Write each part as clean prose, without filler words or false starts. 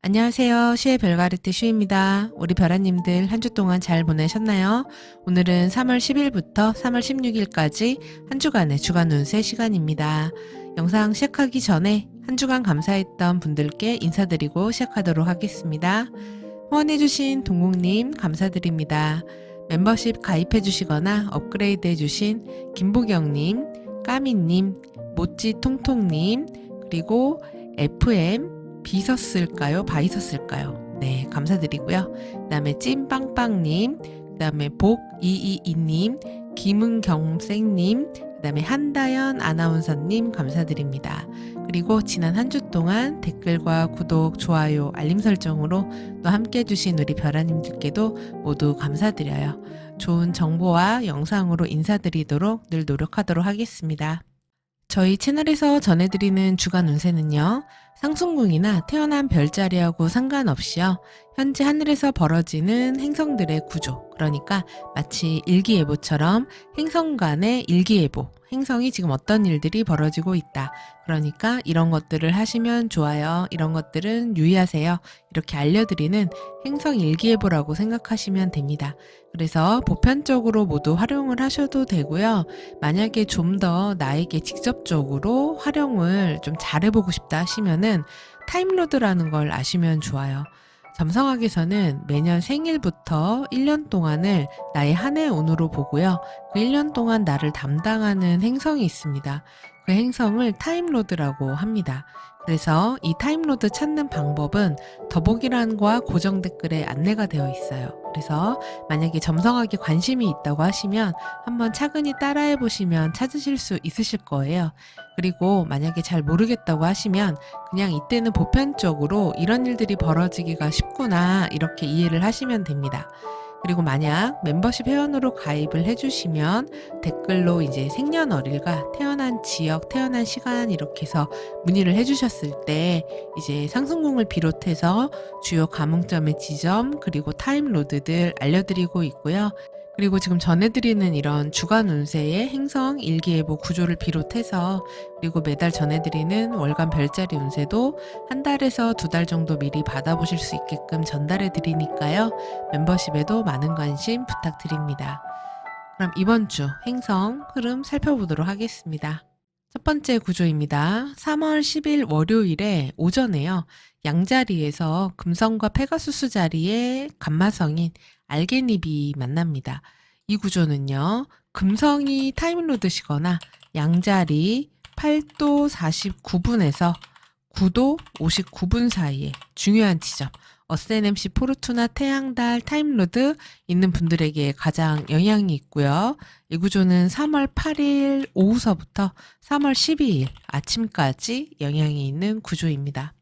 안녕하세요. 시의 별가르트 슈입니다. 우리 별아님들 한 주 동안 잘 보내셨나요? 오늘은 3월 10일부터 3월 16일까지 한 주간의 주간 운세 시간입니다. 영상 시작하기 전에 한 주간 감사했던 분들께 인사드리고 시작하도록 하겠습니다. 후원해주신 동국님 감사드립니다. 멤버십 가입해주시거나 업그레이드해주신 김보경님, 까미님, 모찌통통님, 그리고 FM 비섰을까요? 바이섰을까요? 네, 감사드리고요. 그 다음에 찐빵빵님, 그 다음에 복이이이님, 김은경생님, 그 다음에 한다연 아나운서님 감사드립니다. 그리고 지난 한 주 동안 댓글과 구독, 좋아요, 알림 설정으로 또 함께 해주신 우리 별아님들께도 모두 감사드려요. 좋은 정보와 영상으로 인사드리도록 늘 노력하도록 하겠습니다. 저희 채널에서 전해드리는 주간 운세는요, 상승궁이나 태어난 별자리하고 상관없이요, 현재 하늘에서 벌어지는 행성들의 구조, 그러니까 마치 일기예보처럼 행성 간의 일기예보, 행성이 지금 어떤 일들이 벌어지고 있다. 그러니까 이런 것들을 하시면 좋아요. 이런 것들은 유의하세요. 이렇게 알려드리는 행성 일기예보라고 생각하시면 됩니다. 그래서 보편적으로 모두 활용을 하셔도 되고요. 만약에 좀 더 나에게 직접적으로 활용을 좀 잘해보고 싶다 하시면은 타임로드라는 걸 아시면 좋아요. 점성학에서는 매년 생일부터 1년 동안을 나의 한 해 운으로 보고요. 그 1년 동안 나를 담당하는 행성이 있습니다. 그 행성을 타임로드라고 합니다. 그래서 이 타임로드 찾는 방법은 더보기란과 고정 댓글에 안내가 되어 있어요. 그래서 만약에 점성학에 관심이 있다고 하시면 한번 차근히 따라해 보시면 찾으실 수 있으실 거예요. 그리고 만약에 잘 모르겠다고 하시면 그냥 이때는 보편적으로 이런 일들이 벌어지기가 쉽구나 이렇게 이해를 하시면 됩니다. 그리고 만약 멤버십 회원으로 가입을 해주시면 댓글로 이제 생년월일과 태어난 지역, 태어난 시간 이렇게 해서 문의를 해주셨을 때 이제 상승궁을 비롯해서 주요 감흥점의 지점 그리고 타임로드들 알려드리고 있고요. 그리고 지금 전해드리는 이런 주간 운세의 행성 일기예보 구조를 비롯해서 그리고 매달 전해드리는 월간 별자리 운세도 한 달에서 두 달 정도 미리 받아보실 수 있게끔 전달해 드리니까요. 멤버십에도 많은 관심 부탁드립니다. 그럼 이번 주 행성 흐름 살펴보도록 하겠습니다. 첫 번째 구조입니다. 3월 10일 월요일에 오전에요. 양자리에서 금성과 페가수스 자리에 감마성인 알게닙이 만납니다. 이 구조는요. 금성이 타임로드시거나 양자리 8도 49분에서 9도 59분 사이에 중요한 지점 어세넴시 포르투나 태양달 타임로드 있는 분들에게 가장 영향이 있고요. 이 구조는 3월 8일 오후서부터 3월 12일 아침까지 영향이 있는 구조입니다.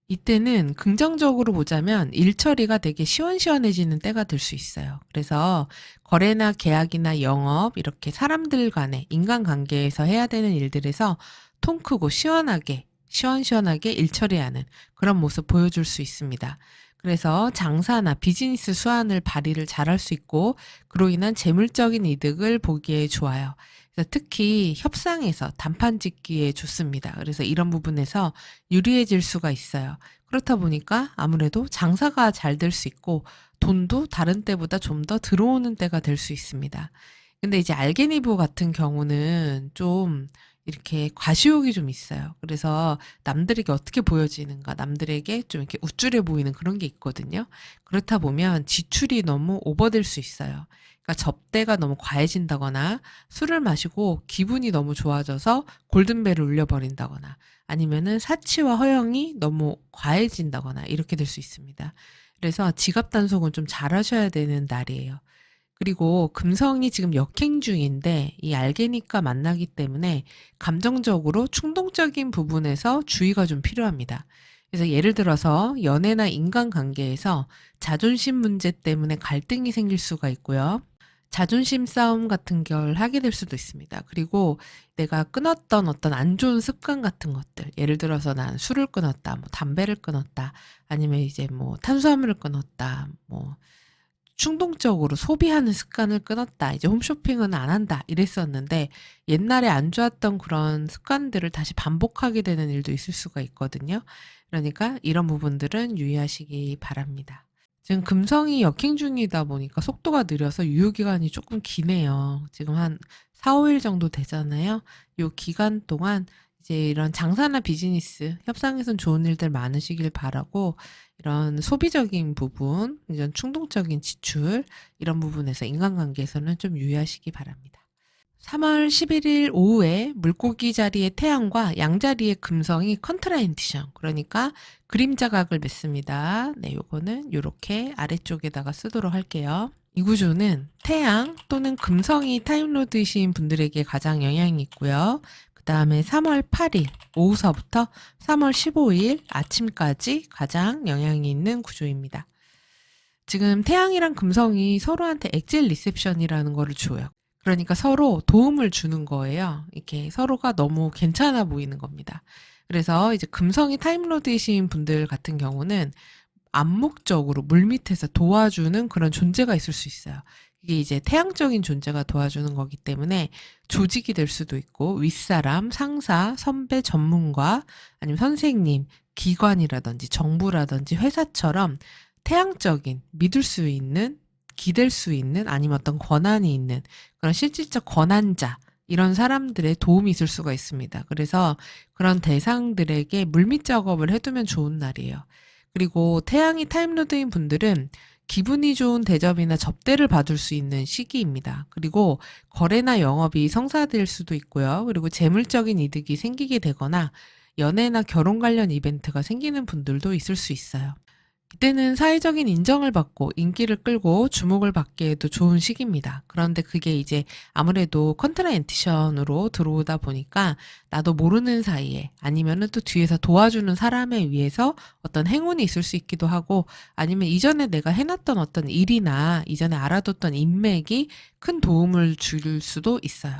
이때는 긍정적으로 보자면 일처리가 되게 시원시원해지는 때가 될 수 있어요. 그래서 거래나 계약이나 영업 이렇게 사람들 간의 인간관계에서 해야 되는 일들에서 통 크고 시원시원하게 일처리하는 그런 모습 보여줄 수 있습니다. 그래서 장사나 비즈니스 수완을 발휘를 잘할 수 있고 그로 인한 재물적인 이득을 보기에 좋아요. 그래서 특히 협상에서 단판 짓기에 좋습니다. 그래서 이런 부분에서 유리해질 수가 있어요. 그렇다 보니까 아무래도 장사가 잘 될 수 있고 돈도 다른 때보다 좀 더 들어오는 때가 될 수 있습니다. 근데 이제 알게니브 같은 경우는 좀 이렇게 과시욕이 좀 있어요. 그래서 남들에게 어떻게 보여지는가, 남들에게 좀 이렇게 우쭐해 보이는 그런 게 있거든요. 그렇다 보면 지출이 너무 오버될 수 있어요. 그러니까 접대가 너무 과해진다거나 술을 마시고 기분이 너무 좋아져서 골든벨을 울려버린다거나 아니면은 사치와 허영이 너무 과해진다거나 이렇게 될 수 있습니다. 그래서 지갑 단속은 좀 잘하셔야 되는 날이에요. 그리고 금성이 지금 역행 중인데 이 알게니까 만나기 때문에 감정적으로 충동적인 부분에서 주의가 좀 필요합니다. 그래서 예를 들어서 연애나 인간관계에서 자존심 문제 때문에 갈등이 생길 수가 있고요. 자존심 싸움 같은 걸 하게 될 수도 있습니다. 그리고 내가 끊었던 어떤 안 좋은 습관 같은 것들, 예를 들어서 난 술을 끊었다, 뭐 담배를 끊었다, 아니면 이제 뭐 탄수화물을 끊었다, 뭐 충동적으로 소비하는 습관을 끊었다. 이제 홈쇼핑은 안 한다. 이랬었는데 옛날에 안 좋았던 그런 습관들을 다시 반복하게 되는 일도 있을 수가 있거든요. 그러니까 이런 부분들은 유의하시기 바랍니다. 지금 금성이 역행 중이다 보니까 속도가 느려서 유효기간이 조금 기네요. 지금 한 4-5일 정도 되잖아요. 요 기간 동안 이제 이런 장사나 비즈니스 협상에선 좋은 일들 많으시길 바라고, 이런 소비적인 부분, 이런 충동적인 지출, 이런 부분에서 인간관계에서는 좀 유의하시기 바랍니다. 3월 11일 오후에 물고기 자리의 태양과 양 자리의 금성이 컨트라인디션, 그러니까 그림자 각을 맺습니다. 네, 요거는 요렇게 아래쪽에다가 쓰도록 할게요. 이 구조는 태양 또는 금성이 타임로드이신 분들에게 가장 영향이 있고요. 그 다음에 3월 8일 오후서부터 3월 15일 아침까지 가장 영향이 있는 구조입니다. 지금 태양이랑 금성이 서로한테 엑젤 리셉션이라는 거를 줘요. 그러니까 서로 도움을 주는 거예요. 이렇게 서로가 너무 괜찮아 보이는 겁니다. 그래서 이제 금성이 타임로드이신 분들 같은 경우는 암묵적으로 물밑에서 도와주는 그런 존재가 있을 수 있어요. 이게 이제 태양적인 존재가 도와주는 거기 때문에 조직이 될 수도 있고, 윗사람, 상사, 선배, 전문가, 아니면 선생님, 기관이라든지 정부라든지 회사처럼 태양적인, 믿을 수 있는, 기댈 수 있는, 아니면 어떤 권한이 있는 그런 실질적 권한자, 이런 사람들의 도움이 있을 수가 있습니다. 그래서 그런 대상들에게 물밑 작업을 해두면 좋은 날이에요. 그리고 태양이 타임로드인 분들은 기분이 좋은 대접이나 접대를 받을 수 있는 시기입니다. 그리고 거래나 영업이 성사될 수도 있고요. 그리고 재물적인 이득이 생기게 되거나 연애나 결혼 관련 이벤트가 생기는 분들도 있을 수 있어요. 이때는 사회적인 인정을 받고 인기를 끌고 주목을 받기에도 좋은 시기입니다. 그런데 그게 이제 아무래도 컨트라인티션으로 들어오다 보니까 나도 모르는 사이에, 아니면은 또 뒤에서 도와주는 사람에 의해서 어떤 행운이 있을 수 있기도 하고, 아니면 이전에 내가 해놨던 어떤 일이나 이전에 알아뒀던 인맥이 큰 도움을 줄 수도 있어요.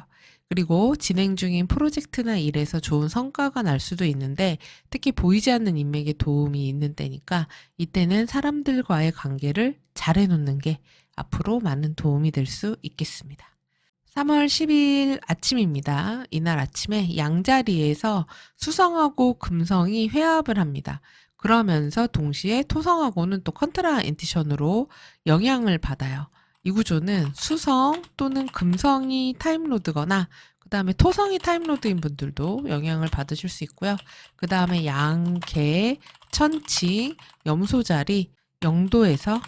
그리고 진행 중인 프로젝트나 일에서 좋은 성과가 날 수도 있는데, 특히 보이지 않는 인맥의 도움이 있는 때니까 이때는 사람들과의 관계를 잘 해놓는 게 앞으로 많은 도움이 될 수 있겠습니다. 3월 10일 아침입니다. 이날 아침에 양자리에서 수성하고 금성이 회합을 합니다. 그러면서 동시에 토성하고는 또 컨트라 인티션으로 영향을 받아요. 이 구조는 수성 또는 금성이 타임로드거나 그 다음에 토성이 타임로드인 분들도 영향을 받으실 수 있고요. 그 다음에 양, 개, 천칭, 염소자리 0도에서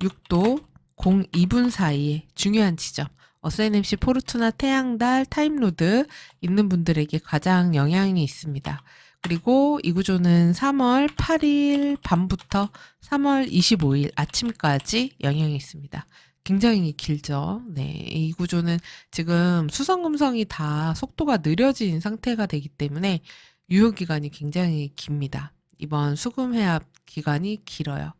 6도 02분 사이에 중요한 지점, 어스NMC 포르투나 태양달 타임로드 있는 분들에게 가장 영향이 있습니다. 그리고 이 구조는 3월 8일 밤부터 3월 25일 아침까지 영향이 있습니다. 굉장히 길죠. 네, 이 구조는 지금 수성금성이 다 속도가 느려진 상태가 되기 때문에 유효 기간이 굉장히 깁니다. 이번 수금회합 기간이 길어요.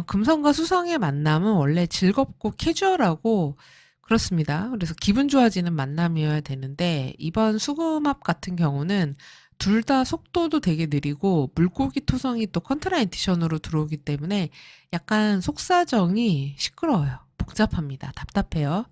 금성과 수성의 만남은 원래 즐겁고 캐주얼하고 그렇습니다. 그래서 기분 좋아지는 만남이어야 되는데, 이번 수금합 같은 경우는 둘 다 속도도 되게 느리고 물고기 토성이 또 컨트라인티션으로 들어오기 때문에 약간 속사정이 시끄러워요. 복잡합니다. 답답해요.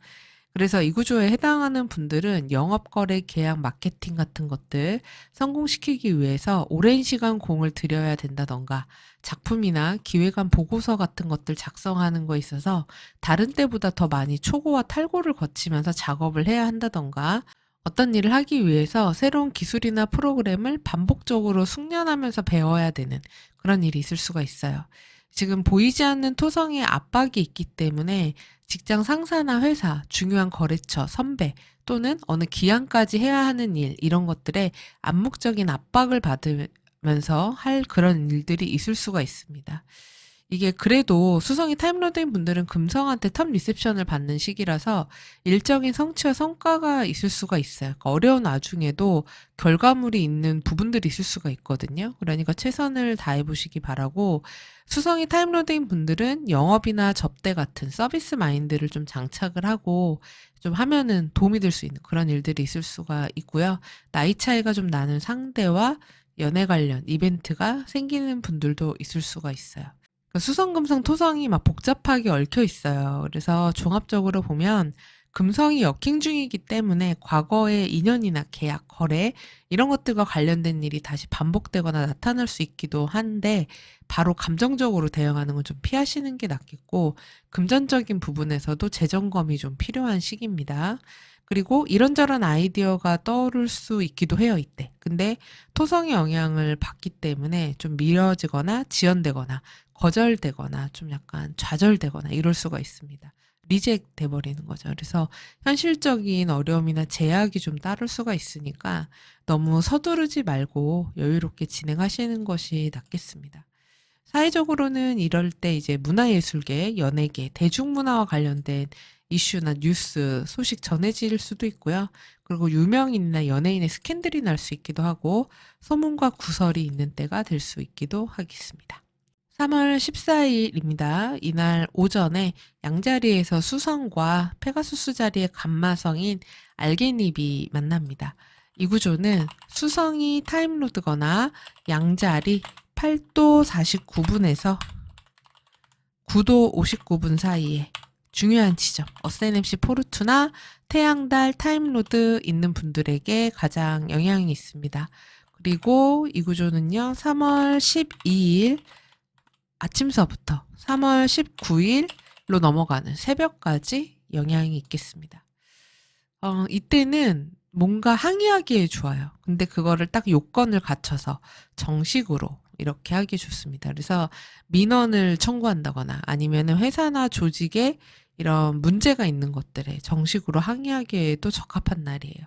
그래서 이 구조에 해당하는 분들은 영업거래, 계약, 마케팅 같은 것들 성공시키기 위해서 오랜 시간 공을 들여야 된다던가, 작품이나 기획안 보고서 같은 것들 작성하는 거에 있어서 다른 때보다 더 많이 초고와 탈고를 거치면서 작업을 해야 한다던가, 어떤 일을 하기 위해서 새로운 기술이나 프로그램을 반복적으로 숙련하면서 배워야 되는 그런 일이 있을 수가 있어요. 지금 보이지 않는 토성의 압박이 있기 때문에 직장 상사나 회사, 중요한 거래처, 선배 또는 어느 기한까지 해야 하는 일, 이런 것들에 암묵적인 압박을 받으면서 할 그런 일들이 있을 수가 있습니다. 이게 그래도 수성이 타임로드인 분들은 금성한테 텀 리셉션을 받는 시기라서 일적인 성취와 성과가 있을 수가 있어요. 그러니까 어려운 와중에도 결과물이 있는 부분들이 있을 수가 있거든요. 그러니까 최선을 다해 보시기 바라고, 수성이 타임로드인 분들은 영업이나 접대 같은 서비스 마인드를 좀 장착을 하고 좀 하면은 도움이 될 수 있는 그런 일들이 있을 수가 있고요. 나이 차이가 좀 나는 상대와 연애 관련 이벤트가 생기는 분들도 있을 수가 있어요. 그 수성, 금성, 토성이 막 복잡하게 얽혀 있어요. 그래서 종합적으로 보면 금성이 역행 중이기 때문에 과거의 인연이나 계약, 거래 이런 것들과 관련된 일이 다시 반복되거나 나타날 수 있기도 한데 바로 감정적으로 대응하는 건 좀 피하시는 게 낫겠고 금전적인 부분에서도 재점검이 좀 필요한 시기입니다. 그리고 이런저런 아이디어가 떠오를 수 있기도 해요, 이때. 근데 토성의 영향을 받기 때문에 좀 미뤄지거나 지연되거나 거절되거나 좀 약간 좌절되거나 이럴 수가 있습니다. 리젝 돼버리는 거죠. 그래서 현실적인 어려움이나 제약이 좀 따를 수가 있으니까 너무 서두르지 말고 여유롭게 진행하시는 것이 낫겠습니다. 사회적으로는 이럴 때 이제 문화예술계, 연예계, 대중문화와 관련된 이슈나 뉴스, 소식 전해질 수도 있고요. 그리고 유명인이나 연예인의 스캔들이 날 수 있기도 하고 소문과 구설이 있는 때가 될 수 있기도 하겠습니다. 3월 14일입니다. 이날 오전에 양자리에서 수성과 페가수스 자리의 감마성인 알게닙이 만납니다. 이 구조는 수성이 타임로드거나 양자리 8도 49분에서 9도 59분 사이에 중요한 지점, 어세넴시 포르투나 태양달 타임로드 있는 분들에게 가장 영향이 있습니다. 그리고 이 구조는요, 3월 12일 아침서부터 3월 19일로 넘어가는 새벽까지 영향이 있겠습니다. 이때는 뭔가 항의하기에 좋아요. 근데 그거를 딱 요건을 갖춰서 정식으로 이렇게 하기 좋습니다. 그래서 민원을 청구한다거나 아니면 회사나 조직에 이런 문제가 있는 것들에 정식으로 항의하기에도 적합한 날이에요.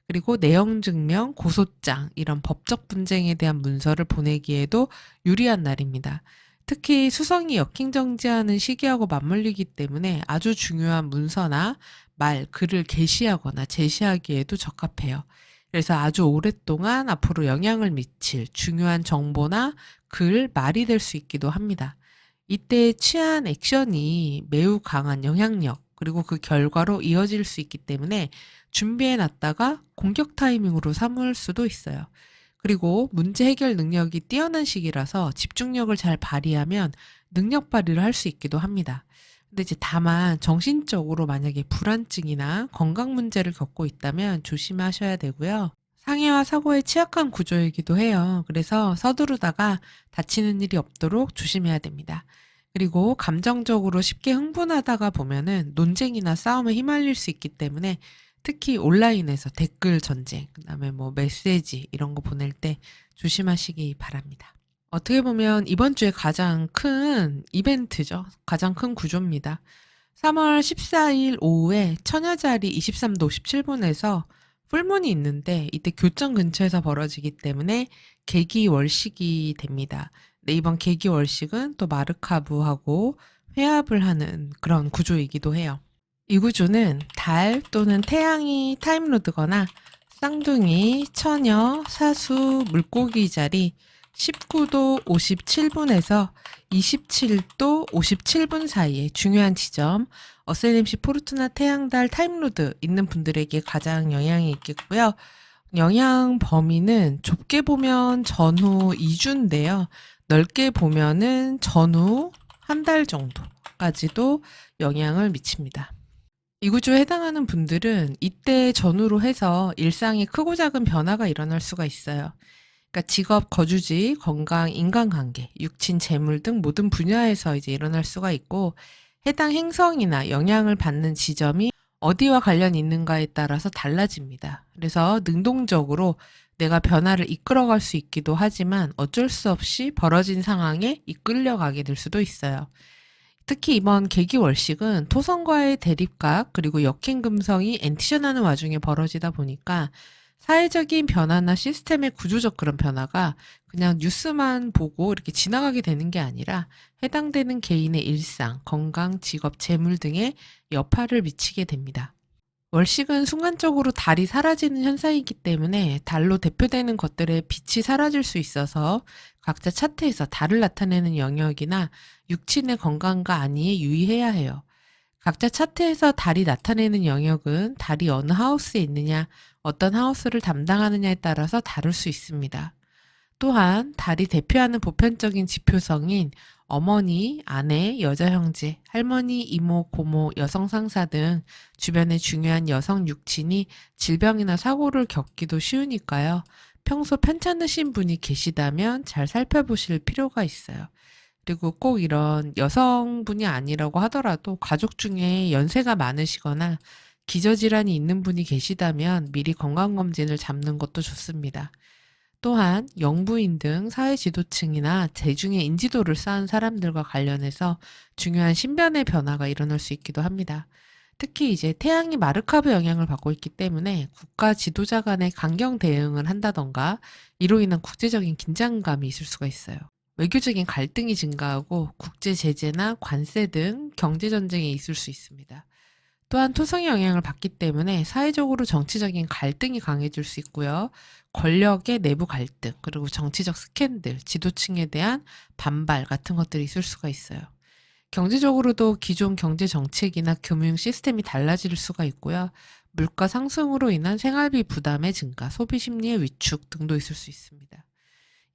그리고 내용 증명, 고소장 이런 법적 분쟁에 대한 문서를 보내기에도 유리한 날입니다. 특히 수성이 역행정지하는 시기하고 맞물리기 때문에 아주 중요한 문서나 말, 글을 게시하거나 제시하기에도 적합해요. 그래서 아주 오랫동안 앞으로 영향을 미칠 중요한 정보나 글, 말이 될 수 있기도 합니다. 이때 취한 액션이 매우 강한 영향력, 그리고 그 결과로 이어질 수 있기 때문에 준비해놨다가 공격 타이밍으로 삼을 수도 있어요. 그리고 문제 해결 능력이 뛰어난 시기라서 집중력을 잘 발휘하면 능력 발휘를 할 수 있기도 합니다. 근데 이제 다만 정신적으로 만약에 불안증이나 건강 문제를 겪고 있다면 조심하셔야 되고요. 상해와 사고에 취약한 구조이기도 해요. 그래서 서두르다가 다치는 일이 없도록 조심해야 됩니다. 그리고 감정적으로 쉽게 흥분하다가 보면은 논쟁이나 싸움에 휘말릴 수 있기 때문에 특히 온라인에서 댓글 전쟁, 그다음에 뭐 메시지 이런 거 보낼 때 조심하시기 바랍니다. 어떻게 보면 이번 주에 가장 큰 이벤트죠. 가장 큰 구조입니다. 3월 14일 오후에 처녀자리 23도 57분에서 풀문이 있는데 이때 교점 근처에서 벌어지기 때문에 계기월식이 됩니다. 네, 이번 계기월식은 또 마르카브하고 회합을 하는 그런 구조이기도 해요. 이 구조는 달 또는 태양이 타임로드거나 쌍둥이, 처녀, 사수, 물고기 자리 19도 57분에서 27도 57분 사이에 중요한 지점, 어세넴시 포르투나 태양달 타임로드 있는 분들에게 가장 영향이 있겠고요. 영향 범위는 좁게 보면 전후 2주인데요. 넓게 보면은 전후 한 달 정도까지도 영향을 미칩니다. 이 구조에 해당하는 분들은 이때 전후로 해서 일상에 크고 작은 변화가 일어날 수가 있어요. 그러니까 직업, 거주지, 건강, 인간관계, 육친, 재물 등 모든 분야에서 이제 일어날 수가 있고 해당 행성이나 영향을 받는 지점이 어디와 관련이 있는가에 따라서 달라집니다. 그래서 능동적으로 내가 변화를 이끌어갈 수 있기도 하지만 어쩔 수 없이 벌어진 상황에 이끌려가게 될 수도 있어요. 특히 이번 계기월식은 토성과의 대립각 그리고 역행금성이 엔티션하는 와중에 벌어지다 보니까 사회적인 변화나 시스템의 구조적 그런 변화가 그냥 뉴스만 보고 이렇게 지나가게 되는 게 아니라 해당되는 개인의 일상, 건강, 직업, 재물 등에 여파를 미치게 됩니다. 월식은 순간적으로 달이 사라지는 현상이기 때문에 달로 대표되는 것들의 빛이 사라질 수 있어서 각자 차트에서 달을 나타내는 영역이나 육친의 건강과 안위에 유의해야 해요. 각자 차트에서 달이 나타내는 영역은 달이 어느 하우스에 있느냐, 어떤 하우스를 담당하느냐에 따라서 다를 수 있습니다. 또한 달이 대표하는 보편적인 지표성인 어머니, 아내, 여자 형제, 할머니, 이모, 고모, 여성 상사 등 주변의 중요한 여성 육친이 질병이나 사고를 겪기도 쉬우니까요. 평소 편찮으신 분이 계시다면 잘 살펴보실 필요가 있어요. 그리고 꼭 이런 여성분이 아니라고 하더라도 가족 중에 연세가 많으시거나 기저질환이 있는 분이 계시다면 미리 건강검진을 잡는 것도 좋습니다. 또한 영부인 등 사회 지도층이나 대중의 인지도를 쌓은 사람들과 관련해서 중요한 신변의 변화가 일어날 수 있기도 합니다. 특히 이제 태양이 마르카브 영향을 받고 있기 때문에 국가 지도자 간의 강경 대응을 한다던가 이로 인한 국제적인 긴장감이 있을 수가 있어요. 외교적인 갈등이 증가하고 국제 제재나 관세 등 경제 전쟁이 있을 수 있습니다. 또한 토성의 영향을 받기 때문에 사회적으로 정치적인 갈등이 강해질 수 있고요. 권력의 내부 갈등, 그리고 정치적 스캔들, 지도층에 대한 반발 같은 것들이 있을 수가 있어요. 경제적으로도 기존 경제 정책이나 금융 시스템이 달라질 수가 있고요. 물가 상승으로 인한 생활비 부담의 증가, 소비 심리의 위축 등도 있을 수 있습니다.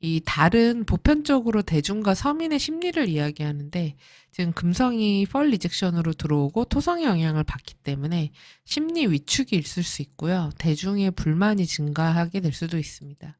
이 달은 보편적으로 대중과 서민의 심리를 이야기하는데 지금 금성이 펄 리젝션으로 들어오고 토성의 영향을 받기 때문에 심리 위축이 있을 수 있고요. 대중의 불만이 증가하게 될 수도 있습니다.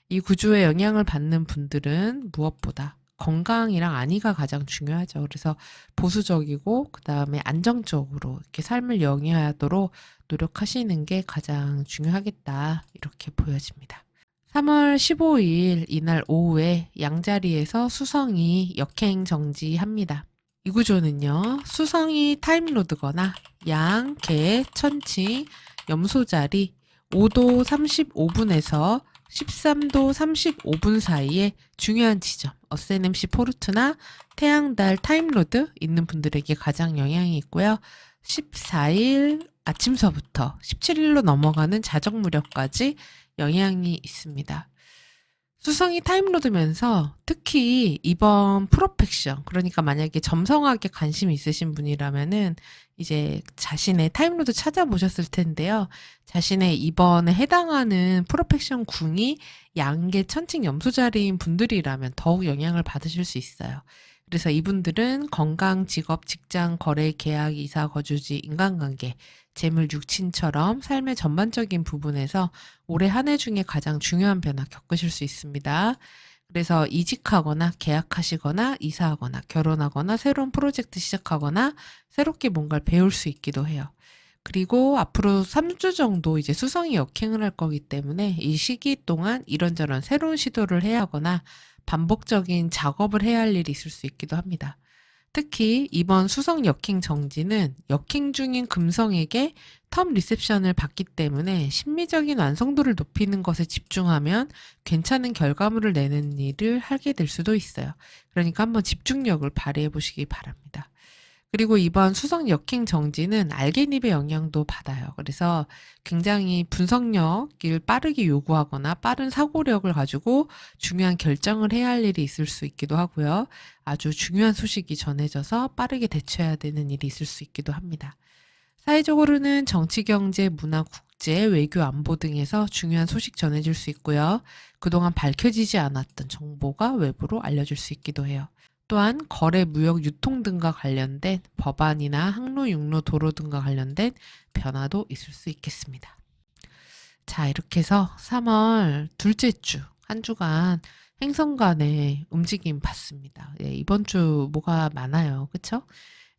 이 구조에 영향을 받는 분들은 무엇보다 건강이랑 안위가 가장 중요하죠. 그래서 보수적이고 그다음에 안정적으로 이렇게 삶을 영위하도록 노력하시는 게 가장 중요하겠다. 이렇게 보여집니다. 3월 15일 이날 오후에 양자리에서 수성이 역행 정지합니다. 이 구조는요. 수성이 타임로드거나 양, 개, 천칭, 염소자리 5도 35분에서 13도 35분 사이에 중요한 지점, 어세넴시 포르투나 태양달 타임로드 있는 분들에게 가장 영향이 있고요. 14일 아침서부터 17일로 넘어가는 자정 무렵까지 영향이 있습니다. 수성이 타임로드면서 특히 이번 프로펙션, 그러니까 만약에 점성학에 관심이 있으신 분이라면은 이제 자신의 타임로드 찾아보셨을 텐데요. 자신의 이번에 해당하는 프로펙션 궁이 양계 천칭 염소자리인 분들이라면 더욱 영향을 받으실 수 있어요. 그래서 이분들은 건강, 직업, 직장, 거래, 계약, 이사, 거주지, 인간관계, 재물, 육친처럼 삶의 전반적인 부분에서 올해 한 해 중에 가장 중요한 변화 겪으실 수 있습니다. 그래서 이직하거나 계약하시거나 이사하거나 결혼하거나 새로운 프로젝트 시작하거나 새롭게 뭔가를 배울 수 있기도 해요. 그리고 앞으로 3주 정도 이제 수성이 역행을 할 거기 때문에 이 시기 동안 이런저런 새로운 시도를 해야 하거나 반복적인 작업을 해야 할 일이 있을 수 있기도 합니다. 특히 이번 수성 역행 정지는 역행 중인 금성에게 텀 리셉션을 받기 때문에 심미적인 완성도를 높이는 것에 집중하면 괜찮은 결과물을 내는 일을 하게 될 수도 있어요. 그러니까 한번 집중력을 발휘해 보시기 바랍니다. 그리고 이번 수성 역행 정지는 알게닙의 영향도 받아요. 그래서 굉장히 분석력을 빠르게 요구하거나 빠른 사고력을 가지고 중요한 결정을 해야 할 일이 있을 수 있기도 하고요. 아주 중요한 소식이 전해져서 빠르게 대처해야 되는 일이 있을 수 있기도 합니다. 사회적으로는 정치, 경제, 문화, 국제, 외교, 안보 등에서 중요한 소식 전해질 수 있고요. 그동안 밝혀지지 않았던 정보가 외부로 알려질 수 있기도 해요. 또한 거래, 무역, 유통 등과 관련된 법안이나 항로, 육로, 도로 등과 관련된 변화도 있을 수 있겠습니다. 자, 이렇게 해서 3월 둘째 주, 한 주간 행성 간의 움직임 봤습니다. 예, 이번 주 뭐가 많아요. 그쵸?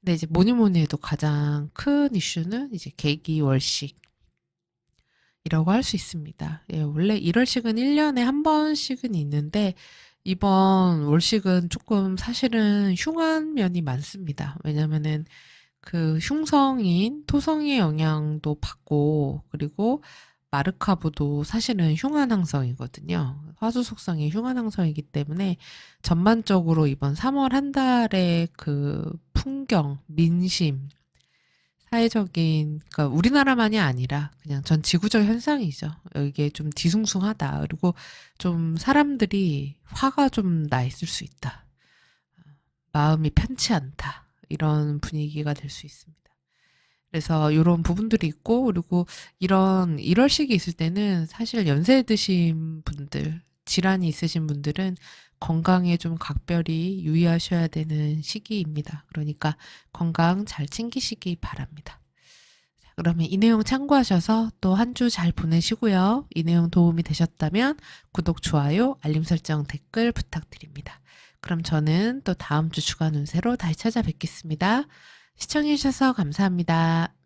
근데 이제 뭐니 뭐니 해도 가장 큰 이슈는 이제 계기월식이라고 할 수 있습니다. 예, 원래 1월식은 1년에 한 번씩은 있는데 이번 월식은 조금 사실은 흉한 면이 많습니다. 왜냐면은 그 흉성인 토성의 영향도 받고 그리고 마르카브도 사실은 흉한 항성이거든요. 화수 속성이 흉한 항성이기 때문에 전반적으로 이번 3월 한 달의 그 풍경, 민심, 사회적인, 그러니까 우리나라만이 아니라 그냥 전 지구적 현상이죠. 이게 좀 뒤숭숭하다. 그리고 좀 사람들이 화가 좀 나 있을 수 있다. 마음이 편치 않다. 이런 분위기가 될 수 있습니다. 그래서 이런 부분들이 있고, 그리고 이런 1월식이 있을 때는 사실 연세 드신 분들, 질환이 있으신 분들은 건강에 좀 각별히 유의하셔야 되는 시기입니다. 그러니까 건강 잘 챙기시기 바랍니다. 자, 그러면 이 내용 참고하셔서 또 한 주 잘 보내시고요. 이 내용 도움이 되셨다면 구독, 좋아요, 알림 설정, 댓글 부탁드립니다. 그럼 저는 또 다음 주 주간 운세로 다시 찾아뵙겠습니다. 시청해주셔서 감사합니다.